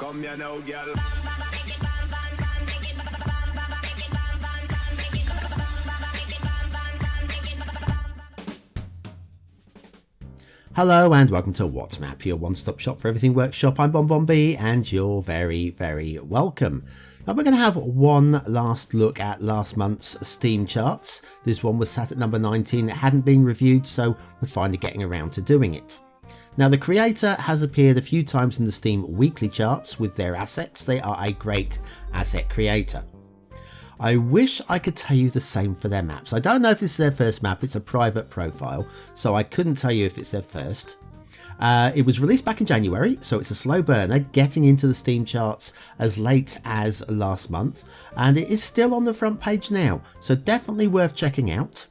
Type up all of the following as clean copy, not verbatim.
Come here now, girl. Hello and welcome to What's Map, your one-stop shop for everything workshop. I'm BonBonB and you're very, very welcome. Now we're going to have one last look at last month's Steam charts. This one was sat at number 19. It hadn't been reviewed, so we're finally getting around to doing it. Now the creator has appeared a few times in the Steam weekly charts with their assets. They are a great asset creator. I wish I could tell you the same for their maps. I don't know if this is their first map. It's a private profile, so I couldn't tell you if it's their first. It was released back in January, so it's a slow burner, getting into the Steam charts as late as last month, and it is still on the front page now, so definitely worth checking out.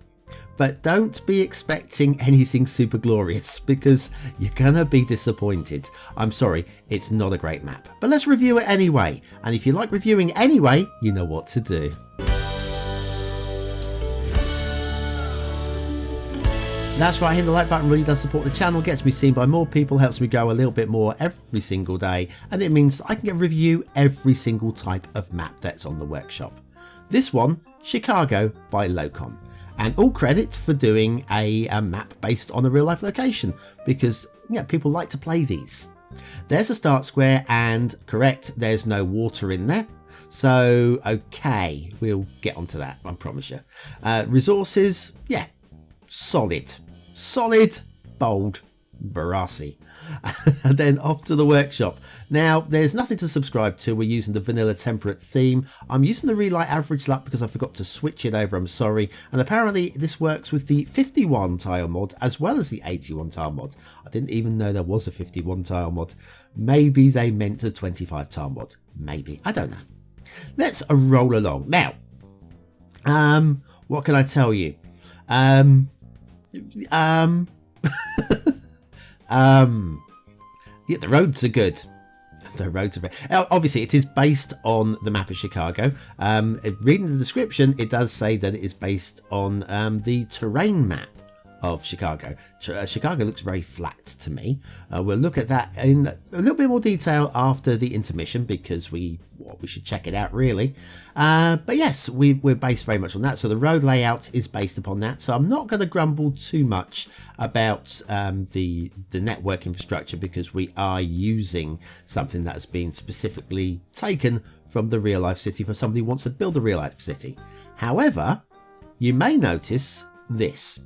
But don't be expecting anything super glorious because you're gonna be disappointed. I'm sorry, it's not a great map. But let's review it anyway. And if you like reviewing anyway, you know what to do. That's right, hitting the like button really does support the channel, gets me seen by more people, helps me grow a little bit more every single day, and it means I can get review every single type of map that's on the workshop. This one, Chicago by Lokon. And all credit for doing a map based on a real life location, because people like to play these. There's a start square, and correct, there's no water in there. So, okay, we'll get onto that, I promise you. Resources, yeah, solid, bold, brassy. And then off to the workshop. Now there's nothing to subscribe to. We're using the vanilla temperate theme. I'm using the relight average luck because I forgot to switch it over, I'm sorry, and apparently this works with the 51 tile mod as well as the 81 tile mod. I didn't even know there was a 51 tile mod. Maybe they meant the 25 tile mod, maybe, I don't know. Let's roll along now. What can I tell you? Yeah, the roads are good. The roads are obviously it is based on the map of Chicago. Reading the description, it does say that it is based on the terrain map of Chicago. Chicago looks very flat to me. We'll look at that in a little bit more detail after the intermission because we should check it out really. But yes, we're based very much on that. So the road layout is based upon that. So I'm not going to grumble too much about the network infrastructure because we are using something that has been specifically taken from the real life city for somebody who wants to build a real life city. However, you may notice this.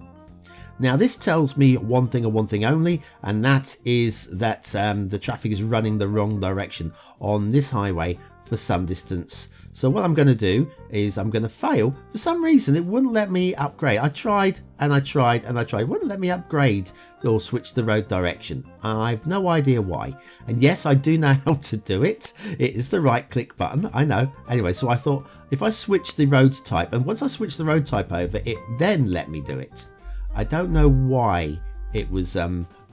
Now this tells me one thing and one thing only, and that is that the traffic is running the wrong direction on this highway for some distance. So what I'm going to do is I'm going to fail. For some reason it wouldn't let me upgrade. I tried and I tried and I tried. It wouldn't let me upgrade or switch the road direction. I've no idea why. And yes, I do know how to do it. It is the right click button, I know. Anyway, so I thought if I switch the road type, and once I switch the road type over, it then let me do it. I don't know why it was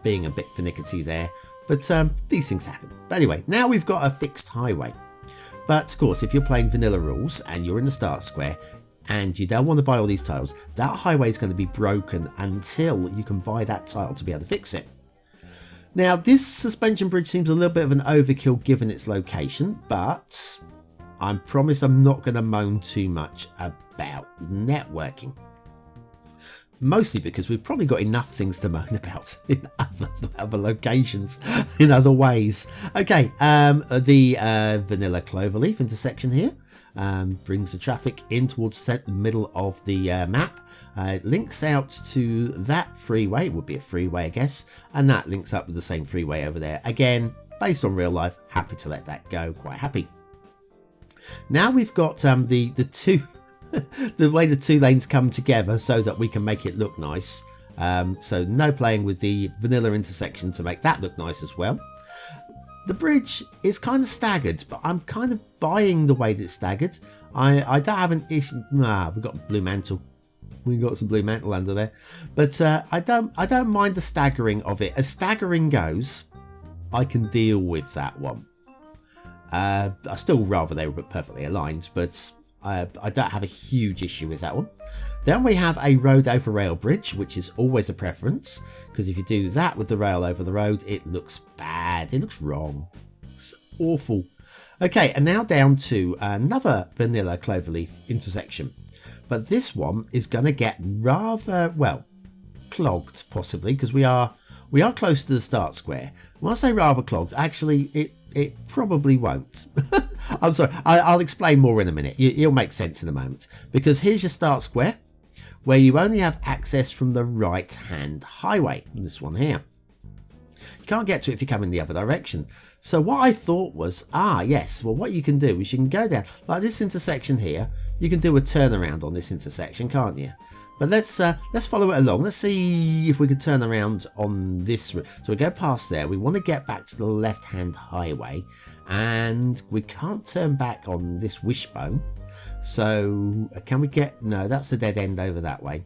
being a bit finicky there, but these things happen. But anyway, now we've got a fixed highway. But of course, if you're playing vanilla rules and you're in the start square and you don't want to buy all these tiles, that highway is going to be broken until you can buy that tile to be able to fix it. Now, this suspension bridge seems a little bit of an overkill given its location, but I promise I'm not going to moan too much about networking. Mostly because we've probably got enough things to moan about in other locations, in other ways. Okay, the vanilla cloverleaf intersection here brings the traffic in towards the middle of the map. It links out to that freeway. It would be a freeway, I guess, and that links up with the same freeway over there. Again, based on real life, happy to let that go, quite happy. Now we've got the two... the way the two lanes come together so that we can make it look nice. So no playing with the vanilla intersection to make that look nice as well. The bridge is kind of staggered, but I'm kind of buying the way that it's staggered. I don't have an issue. Nah, we've got blue mantle. We've got some blue mantle under there. But I don't mind the staggering of it. As staggering goes, I can deal with that one. I still rather they were perfectly aligned, but I don't have a huge issue with that one. Then we have a road over rail bridge, which is always a preference, because if you do that with the rail over the road, it looks bad. It looks wrong. It's awful. Okay, and now down to another vanilla cloverleaf intersection. But this one is going to get rather, well, clogged possibly, because we are close to the start square. When I say rather clogged, actually it probably won't. I'm sorry, I'll explain more in a minute. It'll make sense in a moment. Because here's your start square, where you only have access from the right hand highway, this one here. You can't get to it if you come in the other direction. So what I thought was, yes, well, what you can do is you can go down like this intersection here. You can do a turnaround on this intersection, can't you? But let's follow it along. Let's see if we can turn around on this. So we go past there. We want to get back to the left-hand highway, and we can't turn back on this wishbone. So can we get? No, that's the dead end over that way.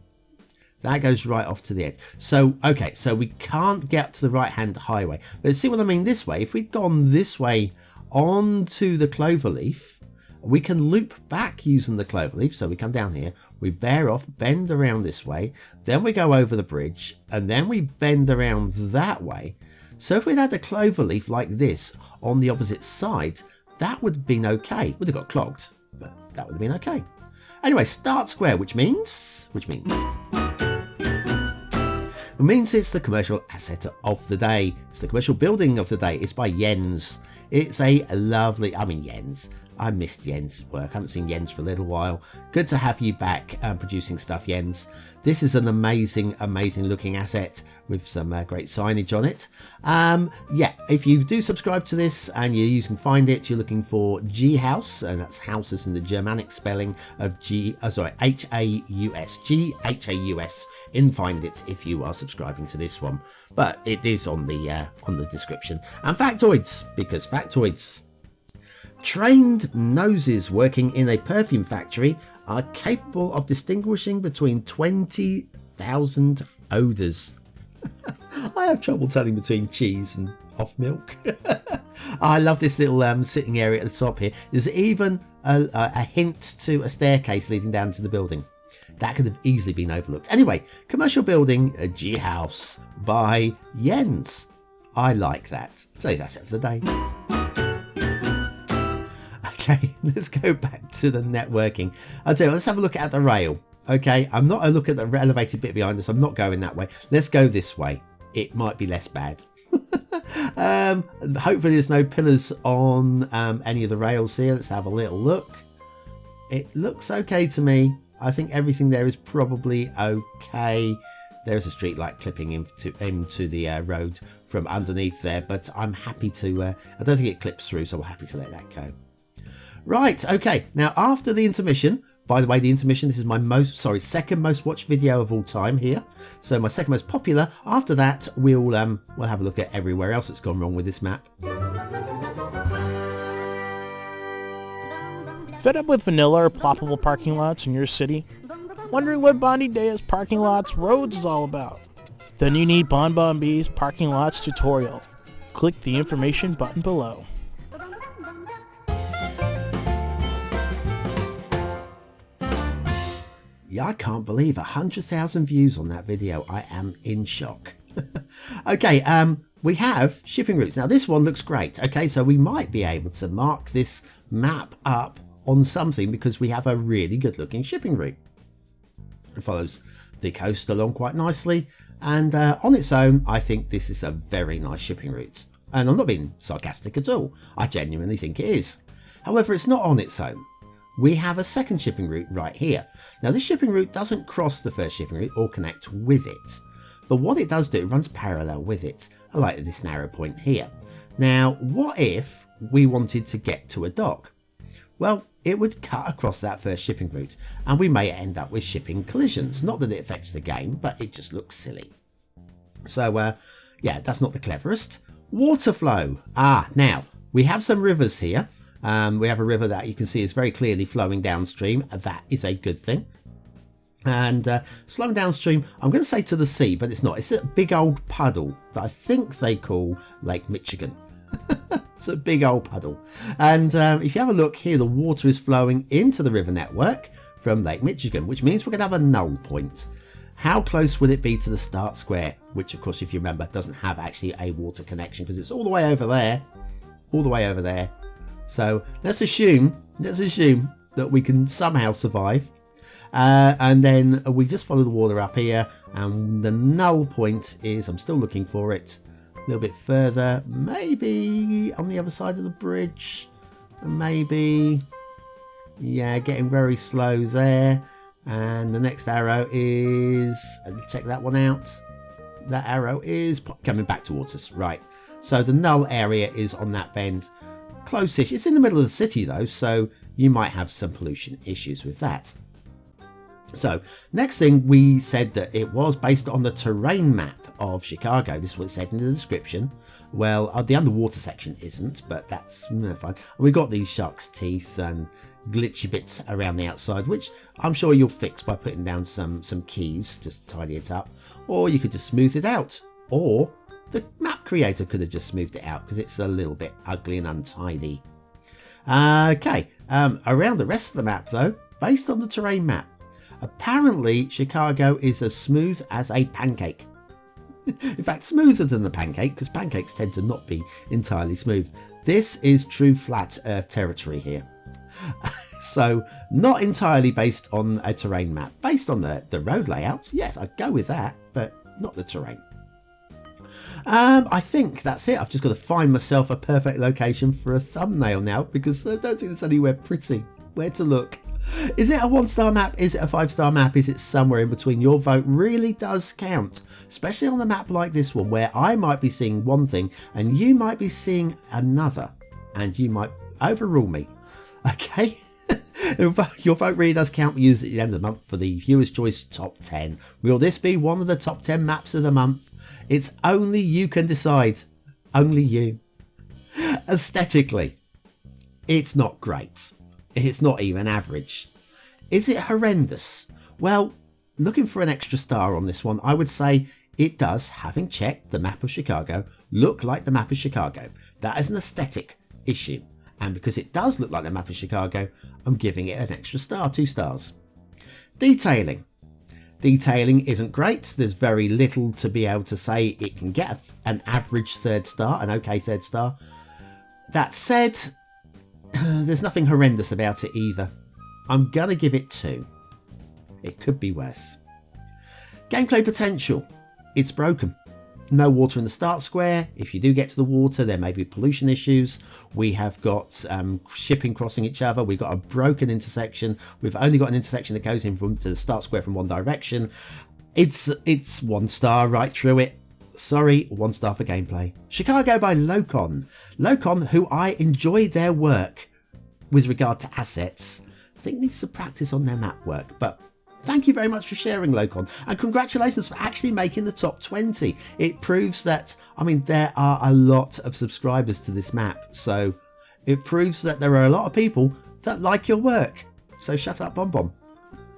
That goes right off to the edge. So, okay, so we can't get to the right-hand highway. But see what I mean this way? If we'd gone this way onto the cloverleaf, we can loop back using the cloverleaf. So we come down here, we bear off, bend around this way, then we go over the bridge, and then we bend around that way. So if we'd had a cloverleaf like this on the opposite side, that would have been okay. Would have got clogged, but that would have been okay. Anyway, start square, which means it means it's the commercial asset of the day. It's the commercial building of the day. It's by Jens. It's a lovely, Jens. I missed Jens' work. I haven't seen Jens for a little while. Good to have you back producing stuff, Jens. This is an amazing looking asset with some great signage on it. If you do subscribe to this and you can find it, you're looking for G House, and that's houses in the Germanic spelling of H-A-U-S. G-H-A-U-S. In Find It if you are subscribing to this one. But it is on the description. And factoids, because factoids. Trained noses working in a perfume factory are capable of distinguishing between 20,000 odours. I have trouble telling between cheese and off milk. I love this little sitting area at the top here. There's even a hint to a staircase leading down to the building. That could have easily been overlooked. Anyway, commercial building, a G House by Jens. I like that. Today's asset of the day. Okay, let's go back to the networking. I'll tell you what, let's have a look at the rail. Okay, I'm not a look at the elevated bit behind us. I'm not going that way. Let's go this way. It might be less bad. Hopefully there's no pillars on any of the rails here. Let's have a little look. It looks okay to me. I think everything there is probably okay. There's a street light clipping into the road from underneath there, but I'm happy to, I don't think it clips through, so we're happy to let that go. Right, okay, now after the intermission, by the way, the intermission, this is my second most watched video of all time here. So my second most popular. After that, we'll have a look at everywhere else that's gone wrong with this map. Fed up with vanilla or ploppable parking lots in your city? Wondering what Bonnie Day's Parking Lots Roads is all about? Then you need BonBonB's Parking Lots tutorial. Click the information button below. Yeah, I can't believe 100,000 views on that video. I am in shock. Okay, we have shipping routes. Now this one looks great. Okay, so we might be able to mark this map up on something because we have a really good looking shipping route. It follows the coast along quite nicely, and on its own I think this is a very nice shipping route, and I'm not being sarcastic at all. I genuinely think it is. However, it's not on its own. We have a second shipping route right here. Now this shipping route doesn't cross the first shipping route or connect with it, but what it does do, it runs parallel with it, like this narrow point here. Now what if we wanted to get to a dock? Well, it would cut across that first shipping route, and we may end up with shipping collisions. Not that it affects the game, but it just looks silly. So yeah, that's not the cleverest. Water flow. Now we have some rivers here. We have a river that you can see is very clearly flowing downstream. That is a good thing. And slowing downstream, I'm going to say to the sea, but it's not. It's a big old puddle that I think they call Lake Michigan. It's a big old puddle. And if you have a look here, the water is flowing into the river network from Lake Michigan, which means we're going to have a null point. How close would it be to the start square? Which, of course, if you remember, doesn't have actually a water connection because it's all the way over there. all the way over there. So let's assume that we can somehow survive. And then we just follow the water up here, and the null point is, I'm still looking for it, a little bit further, maybe on the other side of the bridge, and maybe, yeah, getting very slow there. And the next arrow is, check that one out, that arrow is coming back towards us, right. So the null area is on that bend, close-ish. It's in the middle of the city though, so you might have some pollution issues with that. So next thing, we said that it was based on the terrain map of Chicago. This is what it said in the description. Well, the underwater section isn't, but that's fine. We got these shark's teeth and glitchy bits around the outside, which I'm sure you'll fix by putting down some keys just to tidy it up, or you could just smooth it out, or the map creator could have just smoothed it out because it's a little bit ugly and untidy. Okay, around the rest of the map though, based on the terrain map, apparently Chicago is as smooth as a pancake. In fact, smoother than the pancake, because pancakes tend to not be entirely smooth. This is true flat earth territory here. So not entirely based on a terrain map. Based on the road layouts, yes, I'd go with that, but not the terrain. I think that's it. I've just got to find myself a perfect location for a thumbnail now, because I don't think there's anywhere pretty where to look. Is it a 1-star map? Is it a 5-star map? Is it somewhere in between? Your vote really does count, especially on a map like this one, where I might be seeing one thing and you might be seeing another, and you might overrule me. Okay? Your vote really does count. We use it at the end of the month for the Viewers' Choice Top 10. Will this be one of the top 10 maps of the month? It's only you can decide. Only you. Aesthetically, it's not great. It's not even average. Is it horrendous? Well, looking for an extra star on this one, I would say it does, having checked the map of Chicago, look like the map of Chicago. That is an aesthetic issue. And because it does look like the map of Chicago, I'm giving it an extra star, 2 stars. Detailing. Detailing isn't great. There's very little to be able to say it can get an average 3rd star, an okay 3rd star. That said, there's nothing horrendous about it either. I'm gonna give it 2. It could be worse. Gameplay potential. It's broken. No water in the start square. If you do get to the water, there may be pollution issues. We have got shipping crossing each other. We've got a broken intersection. We've only got an intersection that goes in to the start square from one direction. It's 1 star right through it. Sorry, 1 star for gameplay. Chicago by Lokon. Lokon, who I enjoy their work with regard to assets, I think needs to practice on their map work, but thank you very much for sharing, Lokon, and congratulations for actually making the top 20. It proves that, I mean, there are a lot of subscribers to this map, so it proves that there are a lot of people that like your work. So shut up, BonBonB.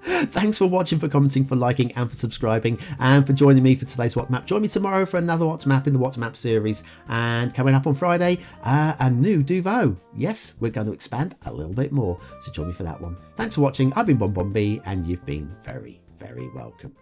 Thanks for watching, for commenting, for liking, and for subscribing, and for joining me for today's What Map. Join me tomorrow for another What Map in the What Map series, and coming up on Friday, a new Duvo. Yes, we're going to expand a little bit more, so join me for that one. Thanks for watching. I've been BonBonB, and you've been very, very welcome.